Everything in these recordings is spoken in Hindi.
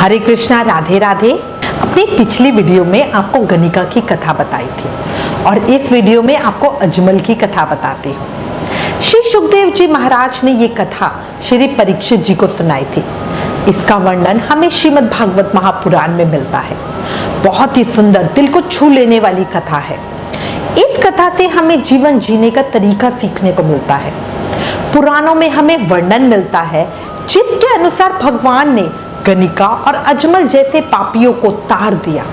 हरे कृष्णा, राधे राधे। अपनी पिछली वीडियो में आपको गणिका की कथा बताई थी और इस वीडियो में आपको अजमल की कथा बताती हूँ। श्री सुखदेव जी महाराज ने ये कथा श्री परीक्षित जी को सुनाई थी। इसका वर्णन हमें श्रीमद् भागवत महापुराण में मिलता है। बहुत ही सुंदर, दिल को छू लेने वाली कथा है। इस कथा से हमें जीवन जीने का तरीका सीखने को मिलता है। पुराणों में हमें वर्णन मिलता है जिसके अनुसार भगवान ने गणिका और अजमल जैसे पापियों को तार दिया।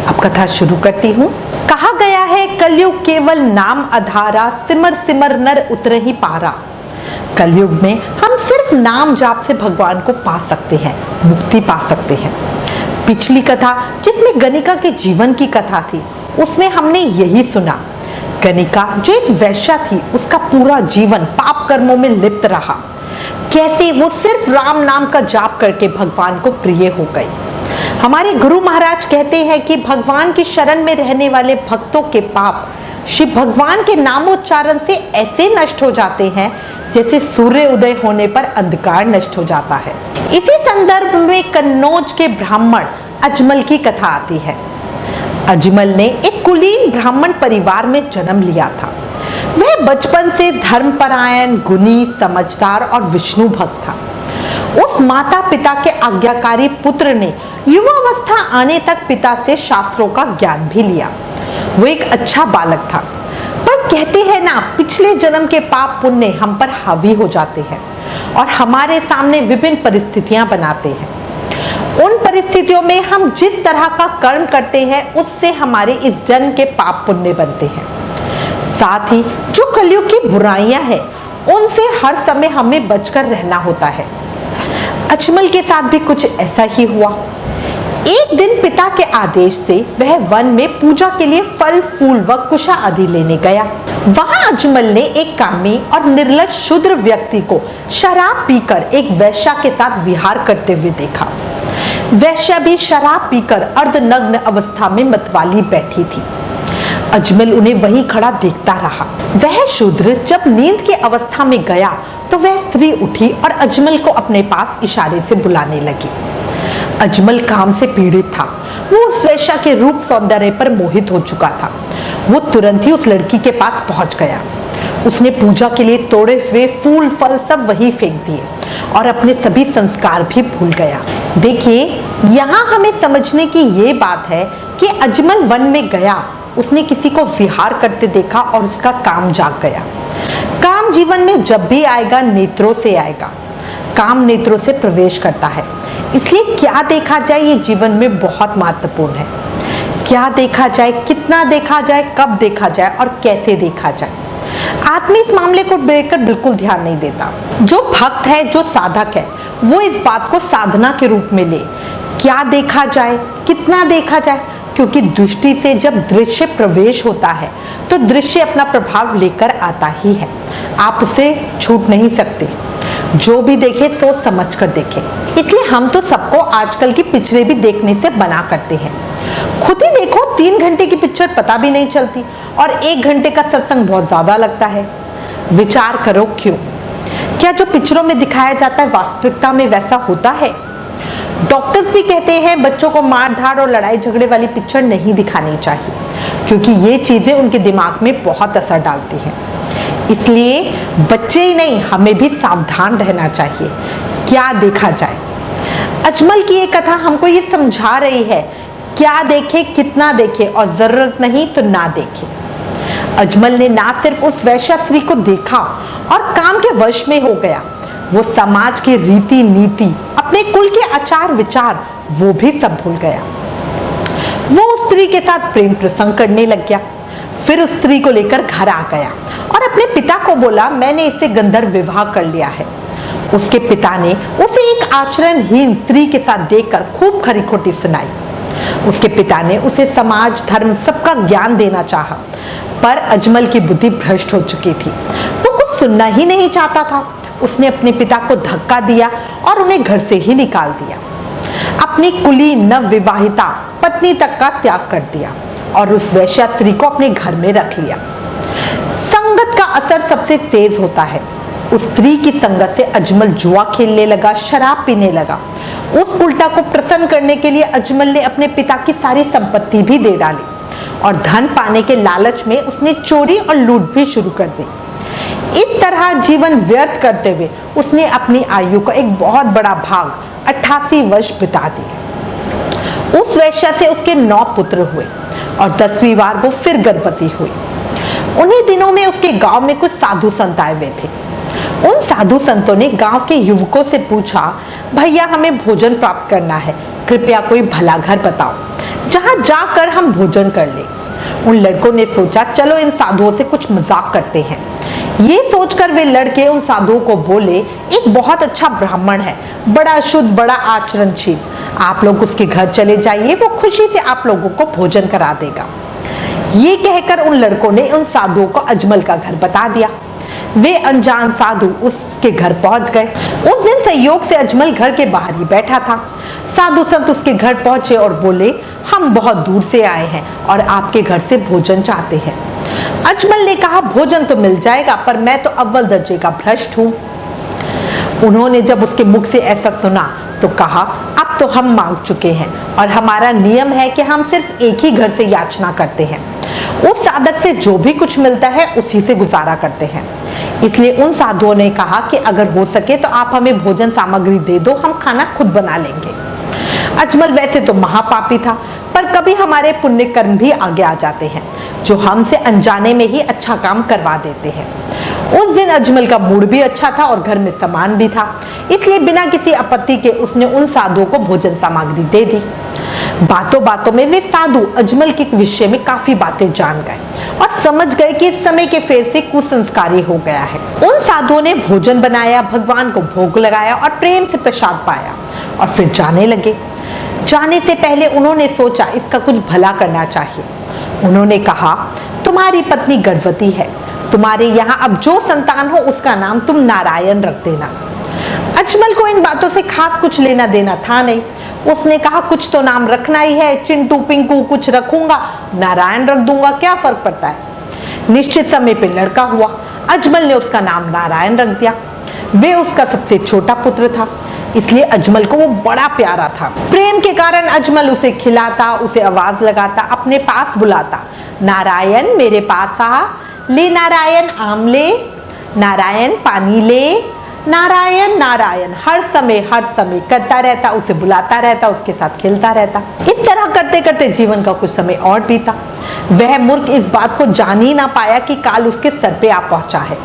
अब कथा शुरू करती हूँ। कहा गया है, कलयुग केवल नाम आधारा, सिमर सिमर नर उतरे ही पारा। कलयुग में हम सिर्फ नाम जाप से भगवान को पा सकते हैं, मुक्ति पा सकते हैं। पिछली कथा जिसमें गणिका के जीवन की कथा थी, उसमें हमने यही सुना। गणिका जो एक वैश्या थी, उसका पूरा जीवन पाप कर्मों में लिप्त रहा। कैसे वो सिर्फ राम नाम का जाप करके भगवान को प्रिय हो गई। हमारे गुरु महाराज कहते हैं कि भगवान की शरण में रहने वाले भक्तों के पाप शिव भगवान के नामोच्चारण से ऐसे नष्ट हो जाते हैं जैसे सूर्य उदय होने पर अंधकार नष्ट हो जाता है। इसी संदर्भ में कन्नौज के ब्राह्मण अजमल की कथा आती है। अजमल ने एक कुलीन ब्राह्मण परिवार में जन्म लिया था। वह बचपन से धर्मपरायण, गुणी, समझदार और विष्णु भक्त था। उस माता पिता के आज्ञाकारी पुत्र ने युवावस्था आने तक पिता से शास्त्रों का ज्ञान भी लिया। वो एक अच्छा बालक था, पर कहते हैं ना, पिछले जन्म के पाप पुण्य हम पर हावी हो जाते हैं और हमारे सामने विभिन्न परिस्थितियां बनाते हैं। उन परिस्थितियों में हम जिस तरह का कर्म करते हैं, उससे हमारे इस जन्म के पाप पुण्य बनते हैं। साथ ही जो कलयुग की बुराइयां हैं, उनसे हर समय हमें बचकर रहना होता है। अजमल के साथ भी कुछ ऐसा ही हुआ। एक दिन पिता के आदेश से वह वन में पूजा के लिए फल फूल व कुशा आदि लेने गया। वहां अजमल ने एक कामी और निर्लज शूद्र व्यक्ति को शराब पीकर एक वैश्या के साथ विहार करते हुए देखा। वैश्या भी शराब पीकर अर्धनग्न अवस्था में मतवाली बैठी थी। अजमल उन्हें वहीं खड़ा देखता रहा। वह शूद्र जब नींद की अवस्था में गया तो वह स्त्री उठी और अजमल को अपने पास इशारे से बुलाने लगी। अजमल काम से पीड़ित था। वो उस वैश्या के रूप सौंदर्य पर मोहित हो चुका था। वो तुरंत ही उस लड़की के पास पहुंच गया। उसने पूजा के लिए तोड़े हुए फूल फल सब वहीं फेंक दिए और अपने सभी संस्कार भी भूल गया। देखिए, यहाँ हमें समझने की ये बात है कि अजमल वन में गया, उसने किसी को विहार करते देखा और उसका काम जाग गया। काम जीवन में जब भी आएगा, नेत्रों से आएगा। काम नेत्रों से प्रवेश करता है। इसलिए क्या देखा जाए, ये जीवन में बहुत महत्वपूर्ण है। क्या देखा जाए, कितना देखा जाए, कब देखा जाए और कैसे देखा जाए। आदमी इस मामले को लेकर बिल्कुल ध्यान नहीं देता। जो भक्त है, जो साधक है, वो इस बात को साधना के रूप में ले। क्या देखा जाए, कितना देखा जाए, क्योंकि दृष्टि से जब दृश्य प्रवेश होता है तो दृश्य अपना प्रभाव लेकर आता ही है। आप उसे छूट नहीं सकते। जो भी देखे सोच समझ कर देखे। इसलिए हम तो सबको आजकल की पिक्चरें भी देखने से मना करते हैं। खुद ही देखो, 3 घंटे की पिक्चर पता भी नहीं चलती और 1 घंटे का सत्संग बहुत ज्यादा लगता है। विचार करो क्यों? क्या जो पिक्चरों में दिखाया जाता है वास्तविकता में वैसा होता है? डॉक्टर्स भी कहते हैं बच्चों को मार धाड़ और लड़ाई झगड़े वाली पिक्चर नहीं दिखानी चाहिए, क्योंकि ये चीजें उनके दिमाग में बहुत असर डालती हैं। इसलिए बच्चे ही नहीं, हमें भी सावधान रहना चाहिए। क्या देखा जाए? अजमल की ये कथा हमको ये समझा रही है, क्या देखे, कितना देखे और जरूरत नहीं तो ना देखे। अजमल ने ना सिर्फ उस वैश्या स्त्री को देखा और काम के वश में हो गया, वो समाज की रीति नीति, अपने कुल के आचार विचार, वो भी सब भूल गया। वो उस स्त्री के साथ प्रेम प्रसंग करने लग गया। फिर उस स्त्री को लेकर घर आ गया और अपने पिता को बोला, मैंने इससे गंधर्व विवाह कर लिया है। उसके पिता ने उसे एक आचरणहीन स्त्री के साथ देखकर खूब खरी खोटी सुनाई। उसके पिता ने उसे समाज, धर्म सबका ज्ञान देना चाहा, पर अजमल की बुद्धि भ्रष्ट हो चुकी थी। वो कुछ सुनना ही नहीं चाहता था। उसने अपने पिता को धक्का दिया और उन्हें घर से ही निकाल दिया। अपनी कुलीन नवविवाहिता पत्नी तक का त्याग कर दिया और उस वैश्या स्त्री को अपने घर में रख लिया। संगत का असर सबसे तेज होता है। उस स्त्री की संगत से अजमल जुआ खेलने लगा, शराब पीने लगा उस उल्टा को प्रसन्न करने के लिए अजमल ने अपने पिता की सारी संपत्ति भी दे डाली और धन पाने के लालच में उसने चोरी और लूट भी शुरू कर दी। इस तरह जीवन व्यर्थ करते हुए उसने अपनी आयु का एक बहुत बड़ा भाग 88 वर्ष बिता दिए। उस वैश्या से उसके 9 पुत्र हुए और 10वीं बार वो फिर गर्भवती हुई। उन्हीं दिनों में उसके गांव में कुछ साधु संत आए हुए थे। उन साधु संतों ने गांव के युवकों से पूछा, भैया हमें भोजन प्राप्त करना है, कृपया कोई भला घर बताओ जहां जाकर हम भोजन कर लें। उन लड़कों ने सोचा, चलो इन साधुओं से कुछ मजाक करते हैं। ये सोचकर वे लड़के उन साधुओं को बोले, एक बहुत अच्छा ब्राह्मण है, बड़ा शुद्ध, बड़ा आचरणशील, आप लोग उसके घर चले जाइए, वो खुशी से आप लोगों को भोजन करा देगा। ये कहकर उन लड़कों ने उन साधुओं को अजमल का घर बता दिया। वे अनजान साधु उसके घर पहुंच गए। उस दिन संयोग से अजमल घर के बाहर ही बैठा था। साधु संत उसके घर पहुंचे और बोले, हम बहुत दूर से आए हैं और आपके घर से भोजन चाहते हैं। अजमल ने कहा, भोजन तो मिल जाएगा, पर मैं तो अव्वल दर्जे का भ्रष्ट हूं। उन्होंने जब उसके मुख से ऐसा सुना तो कहा, अब तो हम मांग चुके हैं और हमारा नियम है कि हम सिर्फ एक ही घर से याचना करते हैं। उस साधक से जो भी कुछ मिलता है उसी से गुजारा करते हैं। इसलिए उन साधुओं ने कहा कि अगर हो सके तो आप हमें भोजन सामग्री दे दो, हम खाना खुद बना लेंगे। अजमल वैसे तो महापापी था, पर कभी हमारे पुण्य कर्म भी आगे आ जाते हैं जो हमसे अनजाने में ही अच्छा काम करवा देते हैं। उस दिन अजमल का मूड भी अच्छा था और घर में सामान भी था, इसलिए बिना किसी आपत्ति के उसने उन साधुओं को भोजन सामग्री दे दी। बातों बातों में वे साधु अजमल के विषय में काफी बातें जान गए और समझ गए कि इस समय के फेर से कुसंस्कारी हो गया है। उन साधुओं ने भोजन बनाया, भगवान को भोग लगाया और प्रेम से प्रसाद पाया और फिर जाने लगे। जाने से पहले उन्होंने सोचा, इसका कुछ भला करना चाहिए। उन्होंने कहा, तुम्हारी पत्नी गर्भवती है, तुम्हारे यहाँ अब जो संतान हो उसका नाम तुम नारायण रख देना। अजमल को इन बातों से खास कुछ लेना देना था नहीं। उसने कहा, कुछ तो नाम रखना ही है, चिंटू पिंकू कुछ रखूंगा, नारायण रख दूंगा, क्या फर्क पड़ता है। निश्चित समय पे लड़का हुआ। अजमल ने उसका नाम नारायण रख दिया। वे उसका सबसे छोटा पुत्र था, इसलिए अजमल को वो बड़ा प्यारा था। प्रेम के कारण अजमल उसे खिलाता, उसे आवाज लगाता, अपने पास बुलाता, नारायण मेरे पास आ, ले नारायण आम ले, नारायण पानी ले, नारायण नारायण हर समय करता रहता, उसे बुलाता रहता, उसके साथ खेलता रहता। इस तरह करते करते जीवन का कुछ समय और बीता। वह मूर्ख इस बात को जान ही ना पाया कि काल उसके सर पे आ पहुंचा है।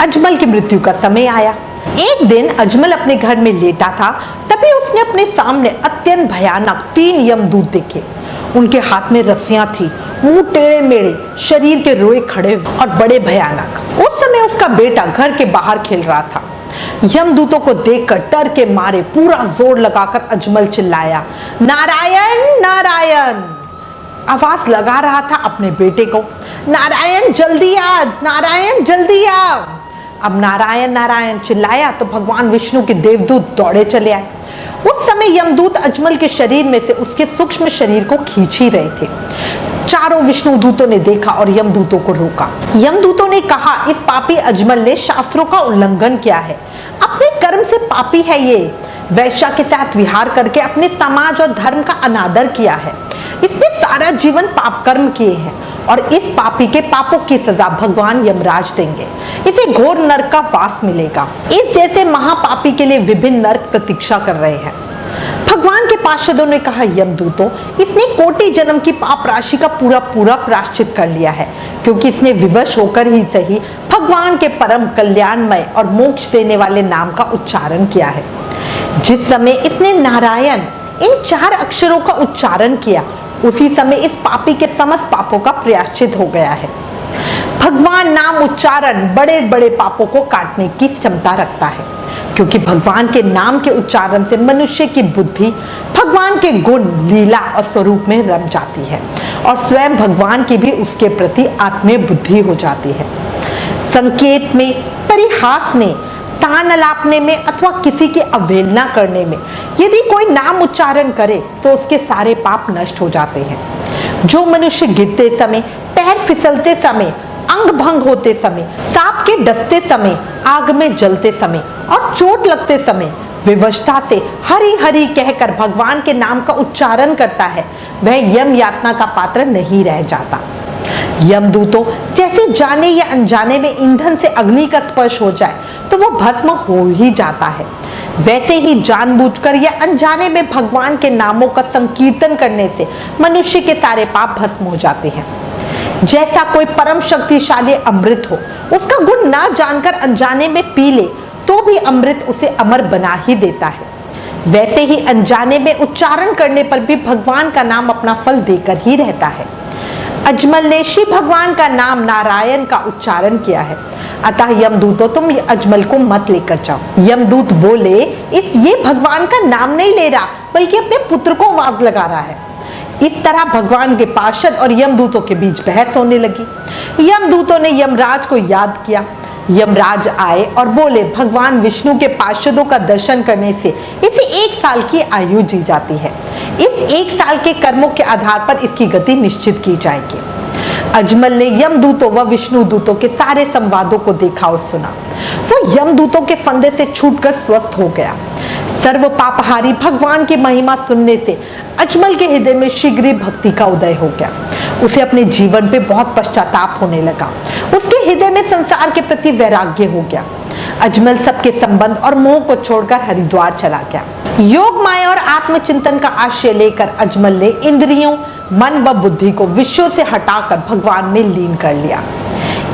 अजमल की मृत्यु का समय आया। एक दिन अजमल अपने घर में लेटा था, तभी उसने अपने सामने अत्यंत भयानक 3 यमदूत देखे। उनके हाथ में रस्सियां थी, मुंह टेढ़े मेढ़े, शरीर के रोए खड़े और बड़े भयानक। उस समय उसका बेटा घर के बाहर खेल रहा था। यमदूतों को देखकर डर के मारे पूरा जोर लगाकर अजमल चिल्लाया, नारायण नारायण। आवाज लगा रहा था अपने बेटे को, नारायण जल्दी आ, नारायण जल्दी आ। अब नारायण नारायण चिल्लाया तो भगवान विष्णु के देवदूत दौड़े चले आए। उस समय यमदूत अजमल के शरीर में से उसके सूक्ष्म शरीर को खींच ही रहे थे। चारों विष्णु दूतों ने देखा और यमदूतों को रोका। यमदूतों ने कहा, इस पापी अजमल ने शास्त्रों का उल्लंघन किया है, अपने कर्म से पापी है। ये वैश्या के साथ विहार करके अपने समाज और धर्म का अनादर किया है। इसने सारा जीवन पाप कर्म किए हैं और इस पापी के पापों की सजा भगवान यमराज देंगे। इसे घोर नरक का वास मिलेगा। इस जैसे महापापी के लिए विभिन्न नरक प्रतीक्षा कर रहे हैं। भगवान के पार्षदों ने कहा, यमदूतों, इसने कोटि जन्म की पाप राशि का पूरा प्रायश्चित कर लिया है, क्योंकि इसने विवश होकर ही सही भगवान के परम कल्याणमय और मोक्ष देने वाले नाम का उच्चारण किया है। जिस समय इसने नारायण इन 4 अक्षरों का उच्चारण किया, उसी समय इस पापी के समस्त पापों का प्रायश्चित हो गया है। भगवान नाम उच्चारण बड़े बड़े पापों को काटने की क्षमता रखता है, क्योंकि भगवान के नाम के उच्चारण से मनुष्य की बुद्धि भगवान के गुण, लीला और स्वरूप में रम जाती है और स्वयं भगवान की भी उसके प्रति आत्मीय बुद्धि हो जाती है। संकेत में, परिहास में, तान अलापने में अथवा किसी की अवहेलना करने में यदि कोई नाम उच्चारण करे तो उसके सारे पाप नष्ट हो जाते हैं। जो मनुष्य गिरते समय, पैर फिसलते समय, अंग भंग होते समय, सांप के डसते समय, आग में जलते समय और चोट लगते समय विवशता से हरि हरि कहकर भगवान के नाम का उच्चारण करता है, वह यम यातना का पात्र नहीं रह जाता। यमदूतों जैसे जाने या अनजाने में ईंधन से अग्नि का स्पर्श हो जाए तो वो भस्म हो ही जाता है, वैसे ही जानबूझकर या अनजाने में भगवान के नामों का संकीर्तन करने से मनुष्य के सारे पाप भस्म हो जाते हैं। जैसा कोई परम शक्तिशाली अमृत हो, उसका गुण ना जानकर अनजाने में पी ले तो भी अमृत उसे अमर बना ही देता है, वैसे ही अनजाने में उच्चारण करने पर भी भगवान का नाम अपना फल देकर ही रहता है। अजमल ने शिव भगवान का नाम नारायण का उच्चारण किया है, अतः यमदूतों तुम अजमल को मत लेकर जाओ। यमदूत बोले, ये भगवान का नाम नहीं ले रहा बल्कि अपने पुत्र को आवाज लगा रहा है। इस तरह भगवान के पार्षद और यमदूतों के बीच बहस होने लगी। यमदूतों ने यमराज को याद किया। यमराज आए और बोले, भगवान विष्णु के पार्षदों का दर्शन करने से इसे 1 साल की आयु दी जाती है। इस 1 साल के कर्मों के आधार पर इसकी गति निश्चित की जाएगी। अजमल ने यमदूतों व विष्णु दूतों के सारे संवादों को देखा और सुना। वो यमदूतों के फंदे से छूटकर स्वस्थ हो गया। सर्व पापहारी भगवान की महिमा सुनने से अजमल के हृदय में शीघ्र ही भक्ति का उदय हो गया। उसे अपने जीवन पे बहुत पश्चाताप होने लगा। उसके हृदय में संसार के प्रति वैराग्य हो गया। अजमल सबके संबंध और मोह को छोड़कर हरिद्वार चला गया। योग माया और आत्मचिंतन का आश्रय लेकर अजमल ने इंद्रियों, मन व बुद्धि को विषयों से हटाकर भगवान में लीन कर लिया।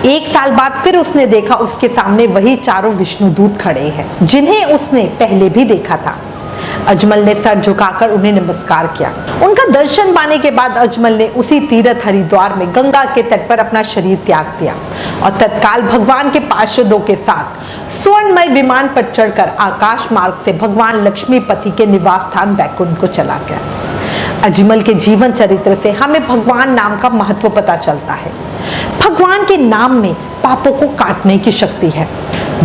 1 साल बाद फिर उसने देखा, उसके सामने वही चारों विष्णुदूत खड़े हैं जिन्हें उसने पहले भी देखा था। अजमल ने सर झुकाकर उन्हें नमस्कार किया। उनका दर्शन पाने के बाद अजमल ने उसी तीर्थ हरिद्वार में गंगा के तट पर अपना शरीर त्याग दिया और तत्काल भगवान के पार्षदों के साथ स्वर्णमय विमान पर चढ़कर आकाश मार्ग से भगवान लक्ष्मीपति के निवास स्थान वैकुंठ को चला गया। अजमल के जीवन चरित्र से हमें भगवान नाम का महत्व पता चलता है। भगवान के नाम में पापों को काटने की शक्ति है।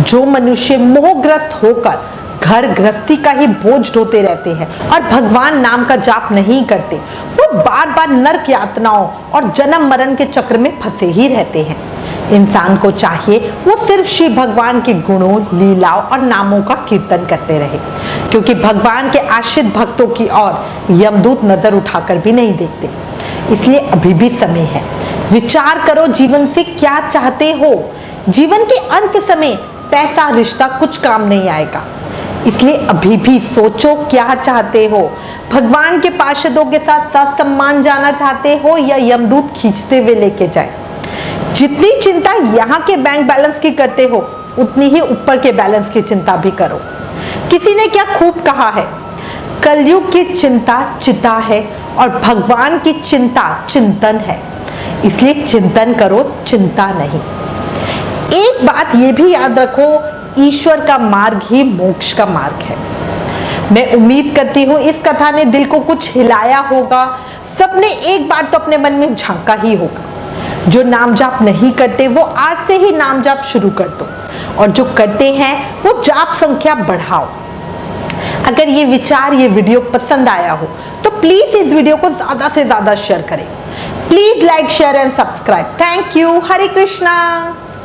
जो मनुष्य मोहग्रस्त होकर घर गृहस्थी का ही बोझ ढोते रहते हैं और भगवान नाम का जाप नहीं करते, वो बार बार नरक यातनाओं और जन्म मरण के चक्र में फंसे ही रहते हैं। इंसान को चाहिए वो सिर्फ शिव भगवान के गुणों, लीलाओं और नामों का कीर्तन करते रहे, क्योंकि भगवान के आश्रित भक्तों की ओर यमदूत नजर उठाकर भी नहीं देखते। इसलिए अभी भी समय है। विचार करो, जीवन से क्या चाहते हो। जीवन के अंत समय पैसा, रिश्ता कुछ काम नहीं आएगा। इसलिए अभी भी सोचो क्या चाहते हो। भगवान के पार्षदों के साथ साथ सम्मान जाना चाहते हो या यमदूत खींचते हुए लेके जाए। जितनी चिंता यहाँ के बैंक बैलेंस की करते हो, उतनी ही ऊपर के बैलेंस की चिंता भी करो। किसी ने क्या खूब कहा है, कलयुग की चिंता चिता है और भगवान की चिंता चिंतन है। इसलिए चिंतन करो, चिंता नहीं। एक बात ये भी याद रखो, ईश्वर का मार्ग ही मोक्ष का मार्ग है। मैं उम्मीद करती हूँ इस कथा ने दिल को कुछ हिलाया होगा। सबने एक बार तो अपने मन में झांका ही होगा। जो नाम जाप नहीं करते वो आज से ही नाम जाप शुरू कर दो, और जो करते हैं वो जाप संख्या बढ़ाओ। अगर ये विचार, ये वीडियो पसंद आया हो तो प्लीज इस वीडियो को ज्यादा से ज्यादा शेयर करें। Please like, share and subscribe. Thank you. Hare Krishna.